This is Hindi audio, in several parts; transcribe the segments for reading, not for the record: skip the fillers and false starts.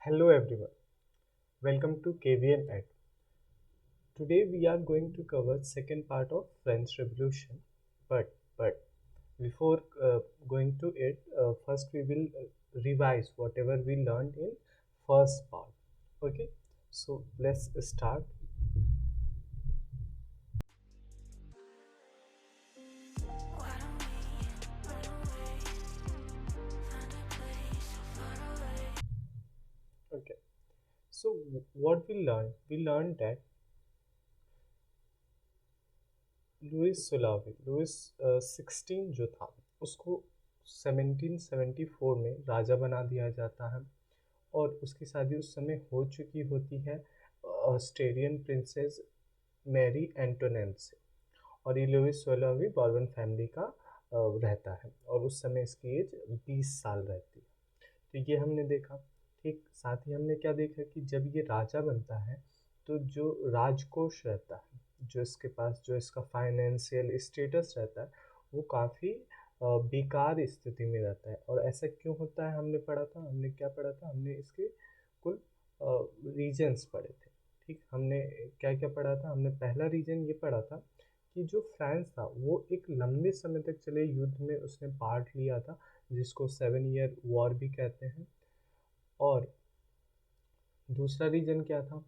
Hello everyone, welcome to KVN Ed. Today we are going to cover second part of French Revolution. But before going to it, first we will revise whatever we learned in first part. Okay, so let's start. Okay, so what we learned? We learned that Louis 16 जो था उसको 1774 में राजा बना दिया जाता है और उसकी शादी उस समय हो चुकी होती है ऑस्ट्रेलियन प्रिंसेस मैरी एंटोनेट से। और ये लुइस 16वीं बॉर्बन फैमिली का रहता है और उस समय इसकी एज 20 साल रहती है। तो ये हमने देखा। ठीक साथ ही हमने क्या देखा कि जब ये राजा बनता है तो जो राजकोष रहता है, जो इसके पास जो इसका फाइनेंशियल स्टेटस रहता है वो काफ़ी बेकार स्थिति में रहता है। और ऐसा क्यों होता है हमने पढ़ा था, हमने क्या पढ़ा था, हमने इसके कुल रीजन्स पढ़े थे। ठीक हमने क्या क्या पढ़ा था, हमने पहला रीजन ये पढ़ा था कि जो फ्रांस था वो एक लंबे समय तक चले युद्ध में उसने पार्ट लिया था जिसको 7 ईयर वॉर भी कहते हैं। और दूसरा रीजन क्या था,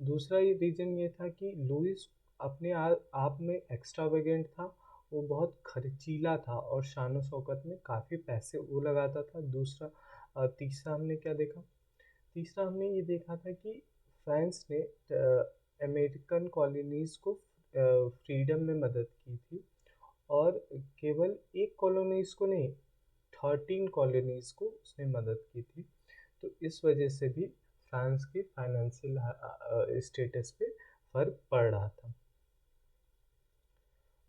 दूसरा ये रीजन ये था कि लुइस अपने आप में एक्स्ट्रावेगेंट था, वो बहुत खर्चीला था और शान शौकत में काफ़ी पैसे वो लगाता था। दूसरा तीसरा हमने क्या देखा, तीसरा हमने ये देखा था कि फ्रांस ने अमेरिकन कॉलोनीज़ को फ्रीडम में मदद की थी और केवल एक कॉलोनीज़ को नहीं, 13 कॉलोनीज़ को उसने मदद की थी। तो इस वजह से भी फ्रांस की फाइनेंशियल स्टेटस पे फर्क पड़ रहा था।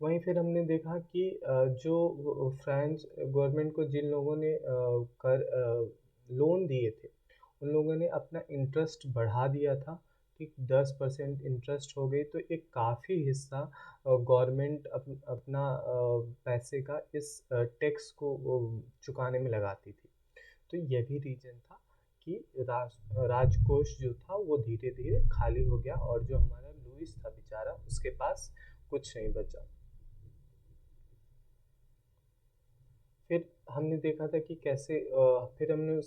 वहीं फिर हमने देखा कि जो फ्रांस गवर्नमेंट को जिन लोगों ने कर लोन दिए थे उन लोगों ने अपना इंटरेस्ट बढ़ा दिया था। ठीक 10% इंटरेस्ट हो गई तो एक काफ़ी हिस्सा गवर्नमेंट अपना पैसे का इस टैक्स को चुकाने में लगाती थी। तो यह भी रीज़न था कि राजकोष जो था वो धीरे धीरे खाली हो गया और जो हमारा लुइस था बेचारा उसके पास कुछ नहीं बचा। फिर हमने देखा था कि कैसे फिर हमने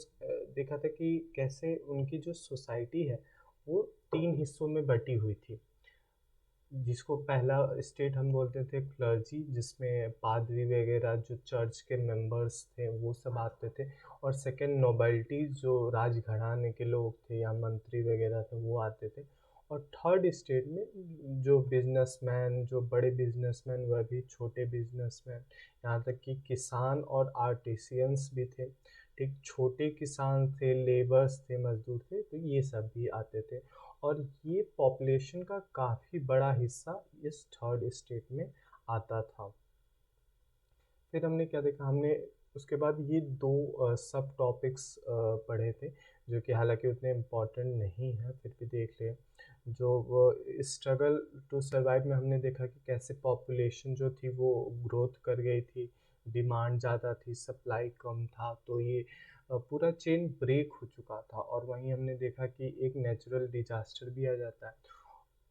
देखा था कि कैसे उनकी जो सोसाइटी है वो 3 हिस्सों में बटी हुई थी, जिसको पहला स्टेट हम बोलते थे क्लर्जी, जिसमें पादरी वगैरह जो चर्च के मेंबर्स थे वो सब आते थे। और सेकंड नोबिलिटी जो राजघराने के लोग थे या मंत्री वगैरह थे वो आते थे। और थर्ड स्टेट में जो बिजनेसमैन, जो बड़े बिजनेसमैन वह भी छोटे बिजनेसमैन, यहाँ तक कि किसान और आर्टिसियंस भी थे। ठीक छोटे किसान थे, लेबर्स थे, मजदूर थे, तो ये सब भी आते थे। और ये पॉपुलेशन का काफ़ी बड़ा हिस्सा इस थर्ड स्टेट में आता था। फिर हमने क्या देखा, हमने उसके बाद ये दो सब टॉपिक्स पढ़े थे जो कि हालांकि उतने इम्पोर्टेंट नहीं है, फिर भी देख ले। जो स्ट्रगल टू सर्वाइव में हमने देखा कि कैसे पॉपुलेशन जो थी वो ग्रोथ कर गई थी, डिमांड ज़्यादा थी, सप्लाई कम था, तो ये पूरा चेन ब्रेक हो चुका था। और वहीं हमने देखा कि एक नेचुरल डिजास्टर भी आ जाता है।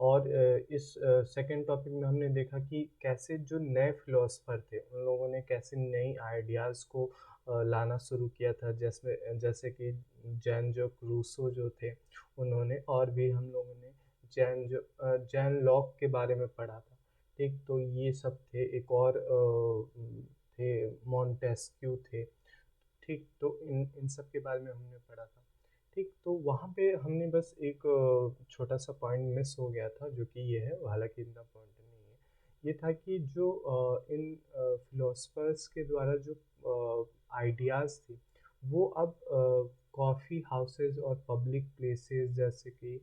और इस सेकंड टॉपिक में हमने देखा कि कैसे जो नए फिलोसफर थे उन लोगों ने कैसे नई आइडियाज़ को लाना शुरू किया था, जैसे जैसे कि जैन जो रूसो जो थे उन्होंने, और भी हम लोगों ने जैन लॉक के बारे में पढ़ा था। ठीक तो ये सब थे, एक और थे मॉन्टेस्क्यू थे। ठीक तो इन सब के बारे में हमने पढ़ा था। ठीक तो वहाँ पे हमने बस एक छोटा सा पॉइंट मिस हो गया था जो कि ये है, हालांकि इतना पॉइंट नहीं है। ये था कि जो इन फिलोसफर्स के द्वारा जो आइडियाज़ थी वो अब कॉफ़ी हाउसेस और पब्लिक प्लेसेस जैसे कि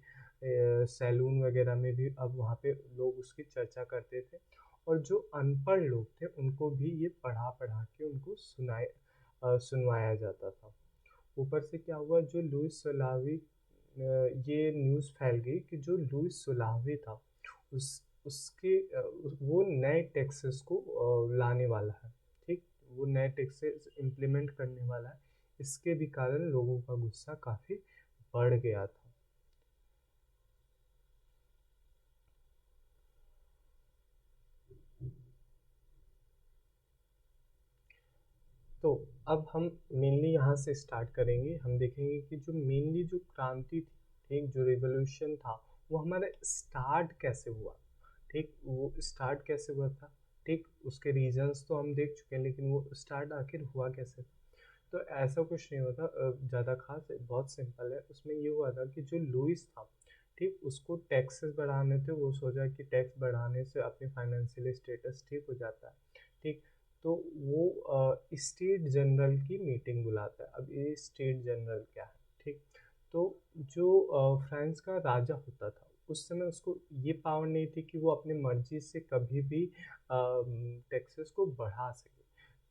सैलून वगैरह में भी अब वहाँ पे लोग उसकी चर्चा करते थे। और जो अनपढ़ लोग थे उनको भी ये पढ़ा पढ़ा के उनको सुनवाया जाता था। ऊपर से क्या हुआ, जो लुइस सोलावी ये न्यूज़ फैल गई कि जो लुइस सोलावी था उस उसके वो नए टैक्सेस को लाने वाला है। ठीक वो नए टैक्सेस इम्प्लीमेंट करने वाला है। इसके भी कारण लोगों का गुस्सा काफ़ी बढ़ गया था। तो अब हम मेनली यहाँ से स्टार्ट करेंगे। हम देखेंगे कि जो मेनली जो क्रांति थी, ठीक, जो रिवॉल्यूशन था, वो हमारा स्टार्ट कैसे हुआ, ठीक, वो स्टार्ट कैसे हुआ था, ठीक, उसके रीजंस तो हम देख चुके हैं, लेकिन वो स्टार्ट आखिर हुआ कैसे था। तो ऐसा कुछ नहीं होता ज़्यादा खास, बहुत सिंपल है। उसमें ये हुआ था कि जो लुइस था, ठीक, उसको टैक्सेस बढ़ाने थे। वो सोचा कि टैक्स बढ़ाने से अपनी फाइनेंशियल स्टेटस ठीक हो जाता है, ठीक। तो वो स्टेट जनरल की मीटिंग बुलाता है। अब ये स्टेट जनरल क्या है, ठीक। तो जो फ्रांस का राजा होता था, उस समय उसको ये पावर नहीं थी कि वो अपनी मर्जी से कभी भी टैक्सेस को बढ़ा सके।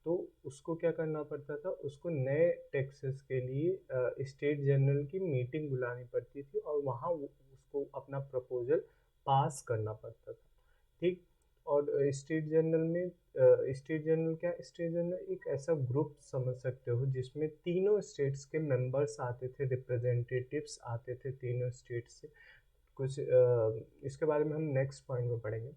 तो उसको क्या करना पड़ता था, उसको नए टैक्सेस के लिए स्टेट जनरल की मीटिंग बुलानी पड़ती थी, और वहाँ उसको अपना प्रपोजल पास करना पड़ता था, ठीक। और स्टेट जनरल में स्टेट जनरल क्या, स्टेट जनरल एक ऐसा ग्रुप समझ सकते हो जिसमें तीनों स्टेट्स के मेंबर्स आते थे, रिप्रेजेंटेटिव्स आते थे तीनों स्टेट से। कुछ इसके बारे में हम नेक्स्ट पॉइंट में पढ़ेंगे।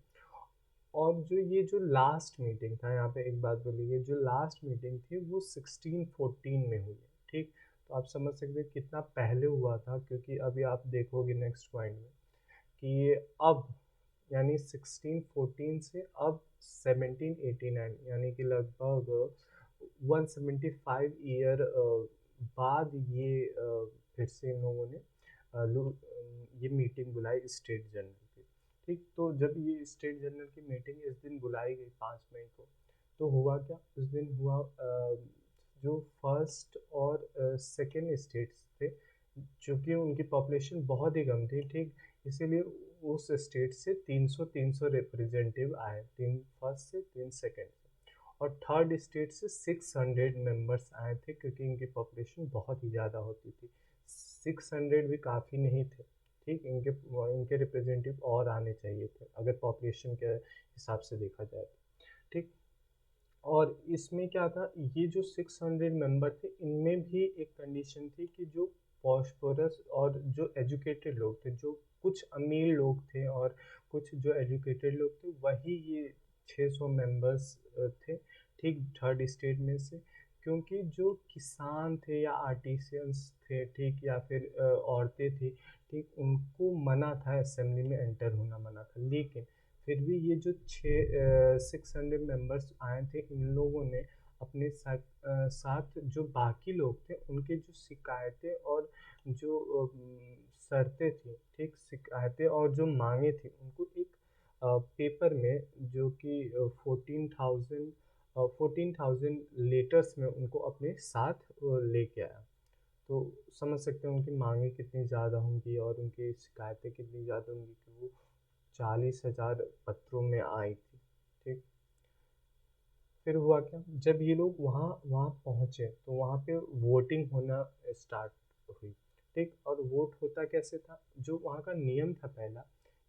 और जो ये जो लास्ट मीटिंग था, यहाँ पे एक बात बोलिए, जो लास्ट मीटिंग थी वो 1614 में हुई है, ठीक। तो आप समझ सकते हैं कितना पहले हुआ था, क्योंकि अभी आप देखोगे नेक्स्ट पॉइंट में कि ये अब, यानी 1614 से अब 1789, यानी कि लगभग 175 ईयर बाद फिर से इन लोगों ने ये मीटिंग बुलाई स्टेट जनरल की, ठीक। तो जब ये स्टेट जनरल की मीटिंग इस दिन बुलाई गई 5 मई को, तो हुआ क्या उस दिन हुआ, जो फर्स्ट और सेकंड स्टेट्स थे, चूँकि उनकी पॉपुलेशन बहुत ही कम थी, ठीक, इसीलिए उस स्टेट से 300 रिप्रेजेंटेटिव आए, तीन फर्स्ट से, तीन सेकंड से। और थर्ड स्टेट से 600 मेंबर्स आए थे, क्योंकि इनकी पॉपुलेशन बहुत ही ज़्यादा होती थी। 600 भी काफ़ी नहीं थे, ठीक। इनके इनके रिप्रेजेंटेटिव और आने चाहिए थे अगर पॉपुलेशन के हिसाब से देखा जाए तो, ठीक। और इसमें क्या था, ये जो 600 मेंबर थे, इनमें भी एक कंडीशन थी कि जो पॉस्फोरस और जो एजुकेटेड लोग थे, जो कुछ अमीर लोग थे और कुछ जो एजुकेटेड लोग थे, वही ये 600 मेंबर्स थे, ठीक, थर्ड स्टेट में से। क्योंकि जो किसान थे या आर्टिसियंस थे, ठीक, या फिर औरतें थी, ठीक, उनको मना था, असेंबली में एंटर होना मना था। लेकिन फिर भी ये जो 600 मेंबर्स आए थे, इन लोगों ने अपने साथ जो बाकी लोग थे, उनके जो शिकायतें और जो शर्तें थी, ठीक, शिकायतें और जो मांगे थी, उनको एक पेपर में, जो कि 14,000 लेटर्स में उनको अपने साथ लेके आया। तो समझ सकते हैं उनकी मांगे कितनी ज़्यादा होंगी और उनकी शिकायतें कितनी ज़्यादा होंगी कि वो 40,000 पत्रों में आई थी, ठीक। फिर हुआ क्या, जब ये लोग वहाँ वहाँ पहुँचे, तो वहाँ पे वोटिंग होना स्टार्ट हुई, ठीक। और वोट होता कैसे था, जो वहाँ का नियम था पहला,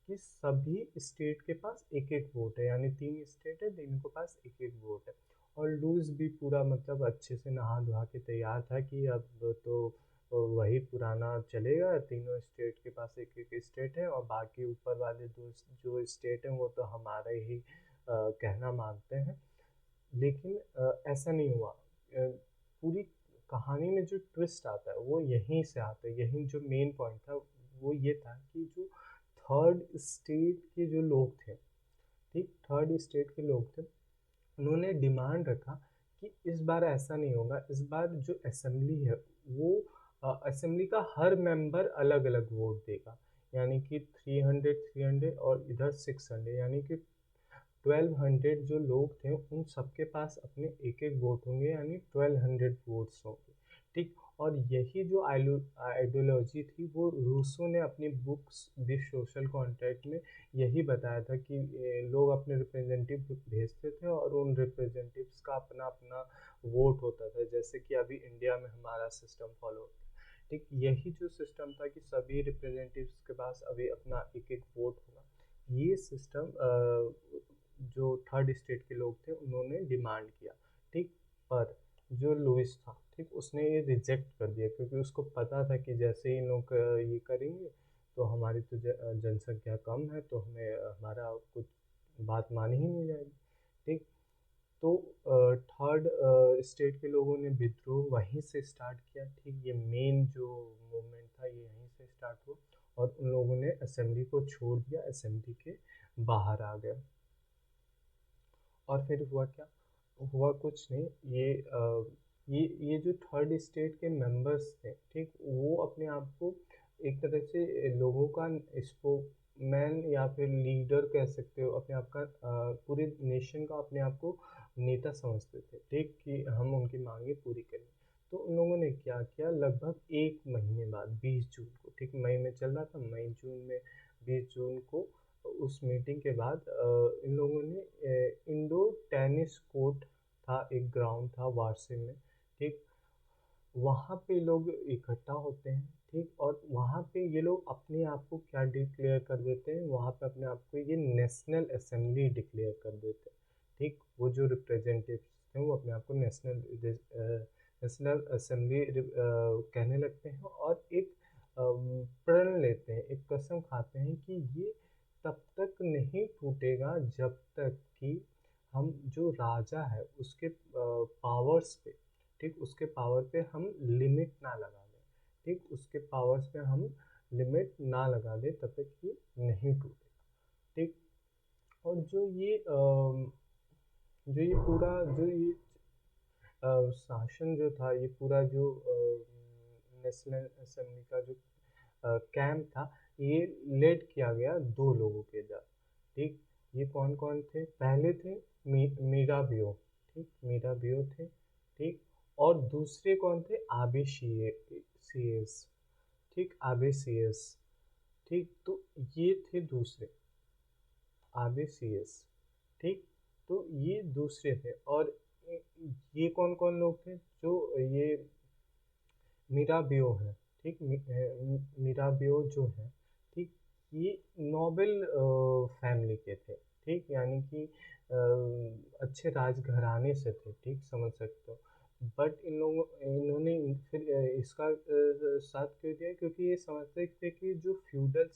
कि सभी स्टेट के पास एक एक वोट है, यानी 3 स्टेट है, तीनों के पास एक एक वोट है। और लूज भी पूरा मतलब अच्छे से नहा धोआ के तैयार था कि अब तो वही पुराना चलेगा, तीनों स्टेट के पास एक एक स्टेट है, और बाकी ऊपर वाले दो जो स्टेट हैं वो तो हमारे ही कहना मानते हैं। लेकिन ऐसा नहीं हुआ। पूरी कहानी में जो ट्विस्ट आता है वो यहीं से आता है, यहीं जो मेन पॉइंट था वो ये था कि जो थर्ड स्टेट के जो लोग थे, ठीक, थर्ड स्टेट के लोग थे, उन्होंने डिमांड रखा कि इस बार ऐसा नहीं होगा, इस बार जो असेंबली है वो असेंबली का हर मेंबर अलग अलग वोट देगा, यानी कि 300 और इधर 600, यानी कि 1200 जो लोग थे उन सबके पास अपने एक एक वोट होंगे, यानी 1200 वोट्स होंगे, ठीक। और यही जो आइडियोलॉजी थी, वो रूसो ने अपनी बुक्स द सोशल कॉन्ट्रैक्ट में यही बताया था कि लोग अपने रिप्रेजेंटेटिव भेजते थे और उन रिप्रेजेंटेटिव्स का अपना अपना वोट होता था, जैसे कि अभी इंडिया में हमारा सिस्टम फॉलो होता है, ठीक। यही जो सिस्टम था कि सभी रिप्रेजेंटेटिव्स के पास अभी अपना एक एक वोट होगा, ये सिस्टम जो थर्ड स्टेट के लोग थे उन्होंने डिमांड किया, ठीक। पर जो लुइस था, ठीक, उसने ये रिजेक्ट कर दिया क्योंकि उसको पता था कि जैसे ही इन लोग ये करेंगे तो हमारी तो जनसंख्या कम है, तो हमें हमारा कुछ बात मानी ही नहीं जाएगी। ठीक, तो थर्ड स्टेट के लोगों ने विद्रोह वहीं से स्टार्ट किया। ठीक, ये मेन जो मूवमेंट था ये यहीं से स्टार्ट हुआ और उन लोगों ने असेंबली को छोड़ दिया, असेंबली के बाहर आ गए। और फिर हुआ क्या? हुआ कुछ नहीं, ये जो थर्ड स्टेट के मेंबर्स थे, ठीक, वो अपने आप को एक तरह से लोगों का स्पोकमैन या फिर लीडर कह सकते हो, अपने आप का पूरे नेशन का अपने आप को नेता समझते थे। ठीक, कि हम उनकी मांगे पूरी करें। तो उन लोगों ने क्या किया, लगभग एक महीने बाद 20 जून को, ठीक, मई में चल रहा था, मई जून में 20 जून को उस मीटिंग के बाद इन लोगों ने इंडोर टेनिस कोर्ट था, एक ग्राउंड था वारसे में। ठीक, वहाँ पे लोग इकट्ठा होते हैं। ठीक, और वहाँ पे ये लोग अपने आप को क्या डिक्लेयर कर देते हैं, वहाँ पे अपने आप को ये नेशनल असेंबली डिक्लेयर कर देते हैं। ठीक, वो जो रिप्रेजेंटेटिव्स हैं वो अपने आप को नेशनल असेंबली कहने लगते हैं और एक प्रण लेते हैं, एक कसम खाते हैं कि ये तब तक नहीं टूटेगा जब तक कि हम जो राजा है उसके पावर्स पे, ठीक, उसके पावर पे हम लिमिट ना लगा दें। ठीक, उसके पावर्स पे हम लिमिट ना लगा दें तब तक ये नहीं टूटेगा। ठीक, और जो ये पूरा जो ये शासन जो था, ये पूरा जो नेशनल असेंबली का जो कैंप था, ये लेड किया गया दो लोगों के द्वारा। ठीक, ये कौन कौन थे? पहले थे मीरा बियो। ठीक, मीरा बियो थे। ठीक, और दूसरे कौन थे? आबे सीएस। ठीक, आबे सीएस। ठीक, तो ये थे दूसरे आबे सीएस। ठीक, तो ये दूसरे थे। और ये कौन कौन लोग थे? जो ये मीराबियो है। ठीक, मीराबियो जो है, ठीक, ये नोबेल फैमिली के थे। ठीक, यानी कि अच्छे राजघराने से थे। ठीक, समझ सकते हो। बट इन्होंने फिर इसका साथ क्यों दिया? क्योंकि ये समझते थे कि जो फ्यूडल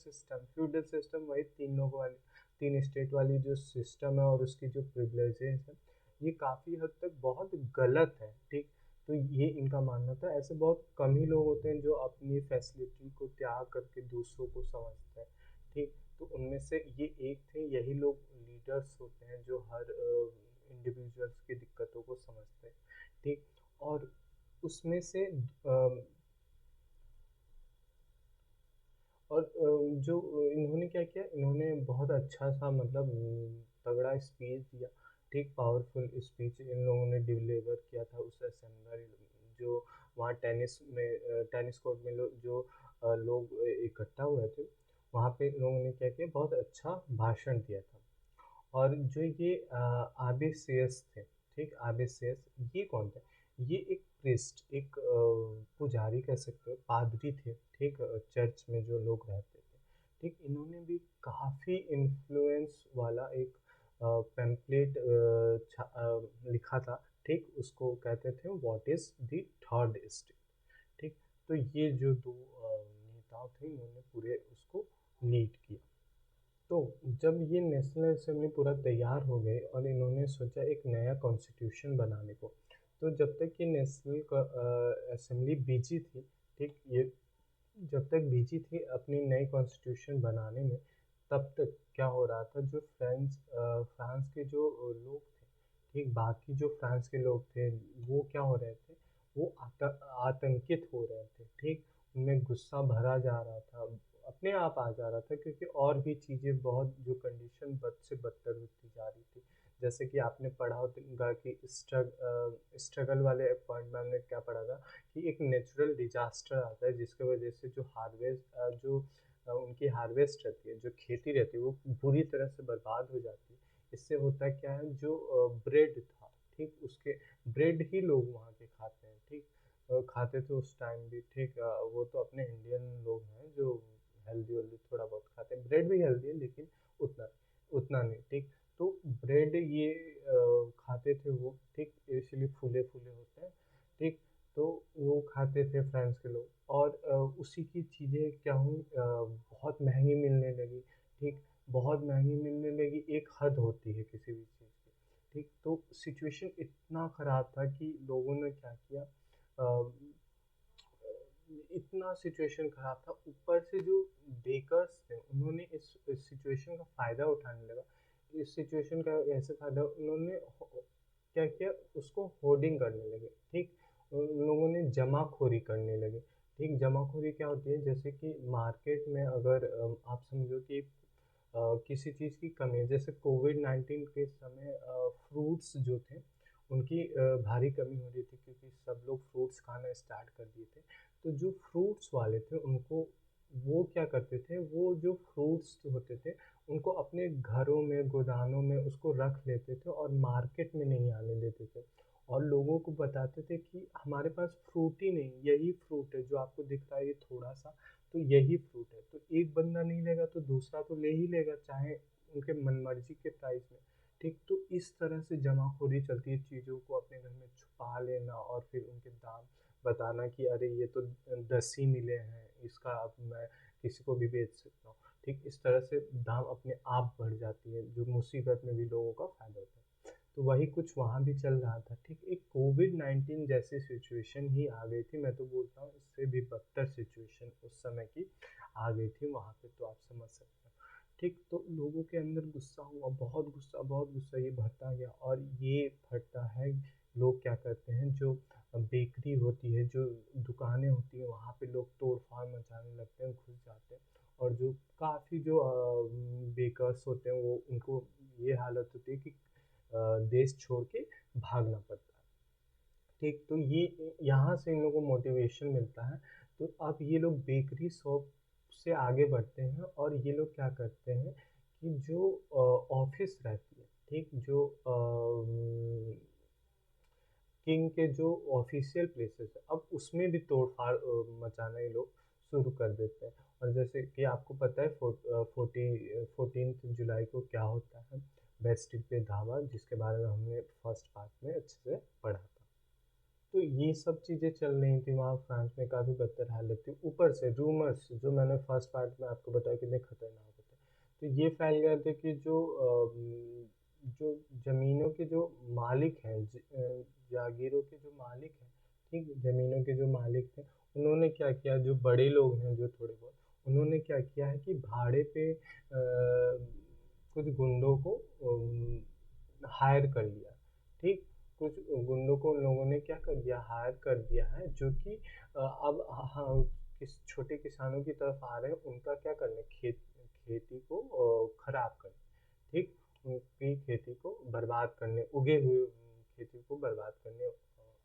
सिस्टम वही तीन लोगों वाली, तीन स्टेट वाली जो सिस्टम है और उसकी जो प्रिविलेजेस है, ये काफ़ी हद तक बहुत गलत है। ठीक, तो ये इनका मानना था। ऐसे बहुत कम ही लोग होते हैं जो अपनी फैसिलिटी को त्याग करके दूसरों को समझते हैं। ठीक, तो उनमें से ये एक थे। यही लोग लीडर्स होते हैं जो हर इंडिविजुअल्स की दिक्कतों को समझते हैं। ठीक, और उसमें से और जो इन्होंने क्या किया, इन्होंने बहुत अच्छा सा मतलब तगड़ा स्पीच दिया। ठीक, पावरफुल स्पीच इन लोगों ने डिलीवर किया था उस असेंबली जो वहाँ टेनिस कोर्ट में जो लोग इकट्ठा हुए थे, वहाँ पे इन लोगों ने क्या किया, बहुत अच्छा भाषण दिया था। और जो ये आबेसियस थे, ठीक, आबेसियस ये कौन थे? ये एक प्रिस्ट, एक पुजारी कह सकते हो, पादरी थे। ठीक, चर्च में जो लोग रहते थे। ठीक, इन्होंने भी काफ़ी इन्फ्लुएंस वाला एक पैम्पलेट लिखा था। ठीक, उसको कहते थे what is the third state. ठीक, तो ये जो दो नेता थे, इन्होंने पूरे उसको लीड किया। तो जब ये नेशनल असेंबली पूरा तैयार हो गई और इन्होंने सोचा एक नया कॉन्स्टिट्यूशन बनाने को, तो जब तक ये नेशनल असेंबली बिजी थी, ठीक, ये जब तक बिजी थी अपनी नई कॉन्स्टिट्यूशन बनाने में, तब तक क्या हो रहा था, जो फ्रांस के जो लोग थे, ठीक, बाकी जो फ्रांस के लोग थे, वो क्या हो रहे थे, वो आतंकित हो रहे थे। ठीक, उनमें गुस्सा भरा जा रहा था, अपने आप आ जा रहा था, क्योंकि और भी चीज़ें बहुत जो कंडीशन बद से बदतर होती जा रही थी। जैसे कि आपने पढ़ा होगा कि स्ट्रगल वाले पॉइंट में हमने क्या पढ़ा था कि एक नेचुरल डिजास्टर आता है जिसकी वजह से जो उनकी हार्वेस्ट रहती है, जो खेती रहती है, वो बुरी तरह से बर्बाद हो जाती है। इससे होता क्या है, जो ब्रेड था, ठीक, उसके ब्रेड ही लोग वहाँ के खाते हैं। ठीक, खाते थे उस टाइम भी। ठीक, वो तो अपने इंडियन लोग हैं जो हेल्दी वेल्दी थोड़ा बहुत खाते हैं, ब्रेड भी हेल्दी है लेकिन उतना उतना नहीं। ठीक, तो ब्रेड ये खाते थे वो। ठीक, इसलिए फूले फूले होते हैं। ठीक, तो फ्रांस के लोग। और उसी की चीज़ें क्या हुई, बहुत महंगी मिलने लगी। ठीक, बहुत महंगी मिलने लगी, एक हद होती है किसी भी चीज़ की। ठीक, तो सिचुएशन इतना ख़राब था कि लोगों ने क्या किया, इतना सिचुएशन ख़राब था, ऊपर से जो बेकर्स थे उन्होंने इस सिचुएशन का फ़ायदा उठाने लगा। इस सिचुएशन का ऐसे फ़ायदा उन्होंने क्या किया, उसको होर्डिंग करने लगे। ठीक, उन लोगों ने जमाखोरी करने लगे। ठीक, जमाखोरी क्या होती है, जैसे कि मार्केट में अगर आप समझो कि किसी चीज़ की कमी है, जैसे कोविड-19 के समय फ्रूट्स जो थे उनकी भारी कमी हो रही थी, क्योंकि सब लोग फ्रूट्स खाना स्टार्ट कर दिए थे। तो जो फ्रूट्स वाले थे उनको, वो क्या करते थे, वो जो फ्रूट्स होते थे उनको अपने घरों में, गोदानों में उसको रख लेते थे और मार्केट में नहीं आने देते थे। और लोगों को बताते थे कि हमारे पास फ्रूट ही नहीं, यही फ्रूट है जो आपको दिख रहा है, ये थोड़ा सा, तो यही फ्रूट है। तो एक बंदा नहीं लेगा तो दूसरा तो ले ही लेगा, चाहे उनके मनमर्जी के प्राइस में। ठीक, तो इस तरह से जमाखोरी चलती है, चीज़ों को अपने घर में छुपा लेना और फिर उनके दाम बताना कि अरे ये तो 10 ही मिले हैं, इसका अब मैं किसी को भी बेच सकता हूँ। ठीक, इस तरह से दाम अपने आप बढ़ जाती है, जो मुसीबत में भी लोगों का फ़ायदा होता है। तो वही कुछ वहाँ भी चल रहा था। ठीक, एक कोविड-19 जैसी सिचुएशन ही आ गई थी, मैं तो बोलता हूँ इससे भी बदतर सिचुएशन उस समय की आ गई थी वहाँ पे, तो आप समझ सकते हो। ठीक, तो लोगों के अंदर गुस्सा हुआ, बहुत गुस्सा ये भरता गया, और ये भरता है, लोग क्या करते हैं, जो बेकरी होती है, जो दुकानें होती हैं, वहाँ पे लोग तोड़-फोड़ मचाने लगते हैं, घुस जाते हैं। और जो काफ़ी जो बेकर्स होते हैं, वो उनको ये हालत होती है कि देश छोड़ के भागना पड़ता है। ठीक, तो ये यहाँ से इन लोगों को मोटिवेशन मिलता है। तो अब ये लोग बेकरी शॉप से आगे बढ़ते हैं, और ये लोग क्या करते हैं कि जो ऑफ़िस रहती है, ठीक, जो किंग के जो ऑफिशियल प्लेसेस है, अब उसमें भी तोड़-फाड़ मचाना ये लोग शुरू कर देते हैं। और जैसे कि आपको पता है 14th जुलाई को क्या होता है, बेस्टिल पे धावा, जिसके बारे में हमने फर्स्ट पार्ट में अच्छे से पढ़ा था। तो ये सब चीज़ें चल रही थी वहाँ फ्रांस में, काफ़ी बदतर हालत थी। ऊपर से रूमर्स जो मैंने फर्स्ट पार्ट में आपको बताया कितने खतरनाक होते हैं। तो ये फैल गए थे कि जो ज़मीनों के जो मालिक हैं, जागीरों के जो मालिक हैं, ठीक, ज़मीनों के जो मालिक थे, उन्होंने क्या किया, जो बड़े लोग हैं जो थोड़े बहुत, उन्होंने क्या किया है कि भाड़े पे कुछ गुंडों को हायर कर लिया। ठीक, कुछ गुंडों को उन लोगों ने क्या कर दिया, हायर कर दिया है, जो कि अब हाँ, किस छोटे किसानों की तरफ आ रहे हैं, उनका क्या करने, खेती को खराब करने। ठीक, उनकी खेती को बर्बाद करने, उगे हुए खेती को बर्बाद करने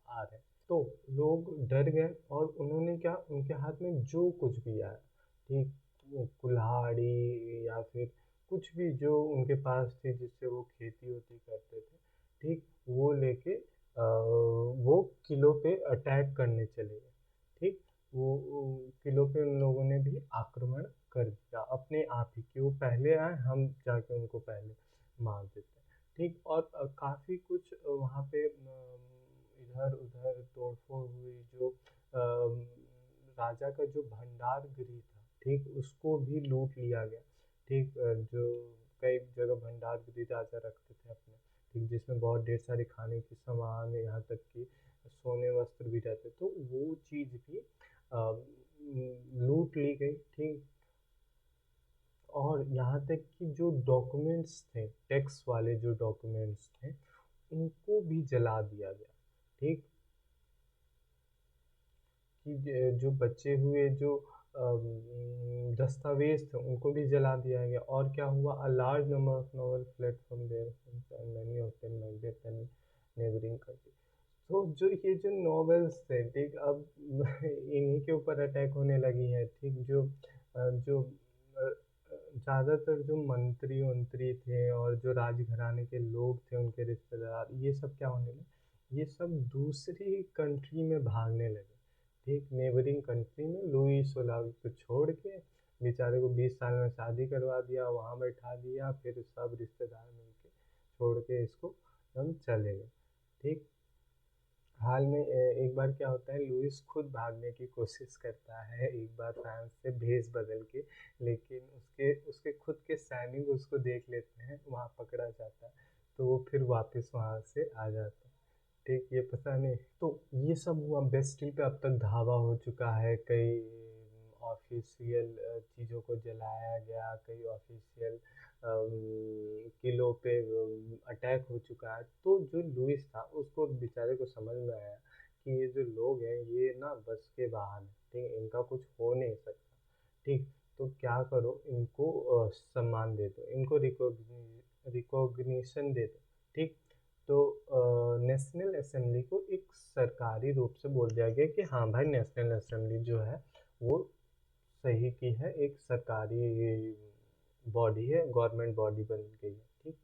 आ रहे हैं। तो लोग डर गए, और उन्होंने क्या, उनके हाथ में जो कुछ भी आया, ठीक, वो कुल्हाड़ी या फिर कुछ भी जो उनके पास थी जिससे वो खेती होती करते थे, ठीक, वो लेके वो किलों पे अटैक करने चले गए। ठीक, वो किलों पे उन लोगों ने भी आक्रमण कर दिया अपने आप ही, कि वो पहले आए, हम जाके उनको पहले मार देते हैं। ठीक, और काफ़ी कुछ वहाँ पे इधर उधर तोड़फोड़ हुई, जो राजा का जो भंडार गृह था, ठीक, उसको भी लूट लिया गया। ठीक, जो कई जगह भंडार गृह राजा रखते थे अपने, ठीक, जिसमें बहुत ढेर सारे खाने की सामान, यहाँ तक कि सोने वस्त्र भी रहते, तो वो चीज़ भी लूट ली गई। ठीक, और यहाँ तक कि जो डॉक्यूमेंट्स थे, टैक्स वाले जो डॉक्यूमेंट्स थे, उनको भी जला दिया गया। ठीक, कि जो बचे हुए जो दस्तावेज थे उनको भी जला दिया गया। और क्या हुआ, a large number of noble fled from there and many of them migrated and neighbouring country. तो जो ये जो नॉवेल्स थे, ठीक, अब इन्हीं के ऊपर अटैक होने लगी है। ठीक, जो ज़्यादातर जो मंत्री वंत्री थे और जो राजघराने के लोग थे, उनके रिश्तेदार, ये सब क्या होने लगे, ये सब दूसरी कंट्री में भागने लगे। ठीक, नेबरिंग कंट्री में लुई सोलाग को छोड़ के, बेचारे को 20 साल में शादी करवा दिया, वहाँ बैठा दिया, फिर सब रिश्तेदार मिलके छोड़ के इसको हम चले गए। ठीक, हाल में एक बार क्या होता है, लुइस खुद भागने की कोशिश करता है एक बार फ्रांस से भेस बदल के, लेकिन उसके उसके खुद के सैनिक उसको देख लेते हैं, वहाँ पकड़ा जाता है, तो वो फिर वापस वहाँ से आ जाता है। ठीक, ये पता नहीं। तो ये सब हुआ, बेस्टिल पे अब तक धावा हो चुका है, कई ऑफिशियल चीज़ों को जलाया गया, कई ऑफिशियल किलों पे अटैक हो चुका है। तो जो लुइस था उसको बेचारे को समझ में आया कि ये जो लोग हैं ये ना बस के बाहर हैं, ठीक है, इनका कुछ हो नहीं सकता। ठीक, तो क्या करो, इनको सम्मान दे दो, इनको रिकॉग्निशन दे दो। ठीक, तो नेशनल असेंबली को एक सरकारी रूप से बोल दिया गया कि हाँ भाई, नेशनल असेंबली जो है वो सही की है, एक सरकारी बॉडी है, गवर्नमेंट बॉडी बन गई है। ठीक,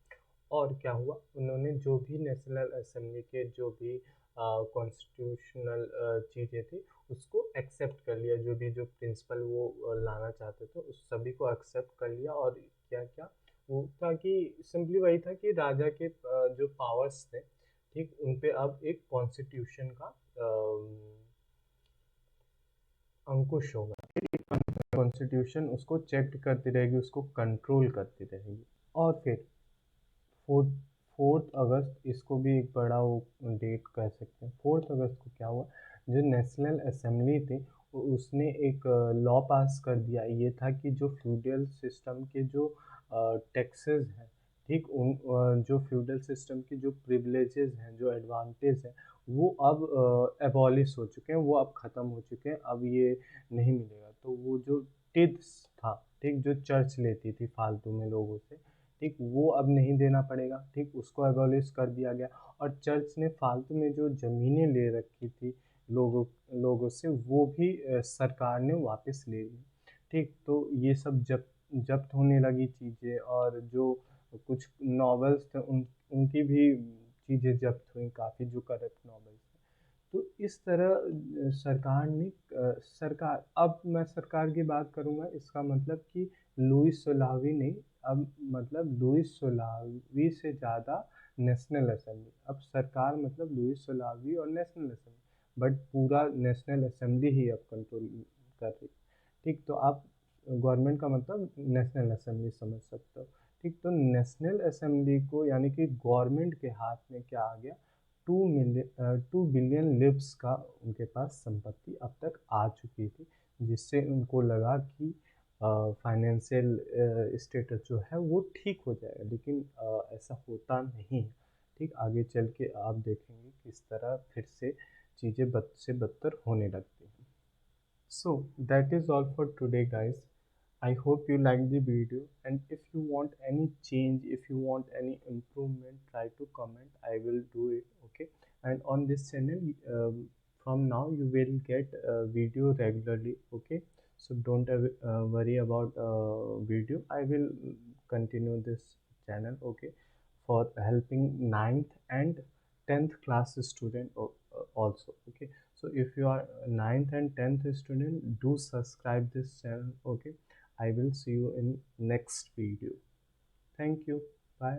और क्या हुआ, उन्होंने जो भी नेशनल असेंबली के जो भी कॉन्स्टिट्यूशनल चीज़ें थी उसको एक्सेप्ट कर लिया, जो भी जो प्रिंसिपल वो लाना चाहते थे उस सभी को एक्सेप्ट कर लिया। और क्या क्या वो था कि सिंपली वही था कि राजा के जो पावर्स थे, ठीक, उन पे अब एक कॉन्स्टिट्यूशन का अंकुश होगा। कॉन्स्टिट्यूशन उसको चेक करती रहेगी, उसको कंट्रोल करती रहेगी। और फिर फोर्थ फोर्थ अगस्त, इसको भी एक बड़ा वो डेट कह सकते हैं। 4 अगस्त को क्या हुआ, जो नेशनल असेंबली थी उसने एक लॉ पास कर दिया। ये था कि जो फ्यूडल सिस्टम के जो टैक्सेस हैं, ठीक, उन जो फ्यूडल सिस्टम की जो प्रिविलेजेस हैं, जो एडवांटेज हैं, वो अब एबॉलिश हो चुके हैं, वो अब ख़त्म हो चुके हैं, अब ये नहीं मिलेगा। तो वो जो टिथ्स था, ठीक, जो चर्च लेती थी फालतू में लोगों से, ठीक, वो अब नहीं देना पड़ेगा। ठीक, उसको एबॉलिश कर दिया गया। और चर्च ने फालतू में जो ज़मीनें ले रखी थी लोगों लोगों से, वो भी सरकार ने वापस ले ली। ठीक, तो ये सब जब्त होने लगी चीज़ें, और जो कुछ नॉवेल्स थे उनकी भी चीज़ें जब्त हुई, काफ़ी जो करप्ट नॉवेल्स थे। तो इस तरह सरकार ने सरकार, अब मैं सरकार की बात करूँगा, इसका मतलब कि लुइस सोलावी नहीं, अब मतलब लुइस सोलावी से ज़्यादा नेशनल असेंबली। अब सरकार मतलब लुइस सोलावी और नेशनल असेंबली, बट पूरा नेशनल असेंबली ही अब कंट्रोल कर रही। ठीक, तो आप गवर्नमेंट का मतलब नेशनल असेंबली समझ सकते हो। ठीक, तो नेशनल असेंबली को यानी कि गवर्नमेंट के हाथ में क्या आ गया, 2 बिलियन लिव्स का उनके पास संपत्ति अब तक आ चुकी थी, जिससे उनको लगा कि फाइनेंशियल स्टेटस जो है वो ठीक हो जाएगा। लेकिन ऐसा होता नहीं है। ठीक, आगे चल के आप देखेंगे किस तरह फिर से चीज़ें बद से बदतर होने लगती हैं। So that is all for today, guys. I hope you liked the video, and if you want any change, if you want any improvement, try to comment. I will do it. Okay. And on this channel, from now you will get video regularly. Okay. So don't worry about video. I will continue this channel. Okay, for helping ninth and 10th class student also. Okay, so if you are ninth and 10th student, do subscribe this channel. Okay, I will see you in next video. Thank you. Bye.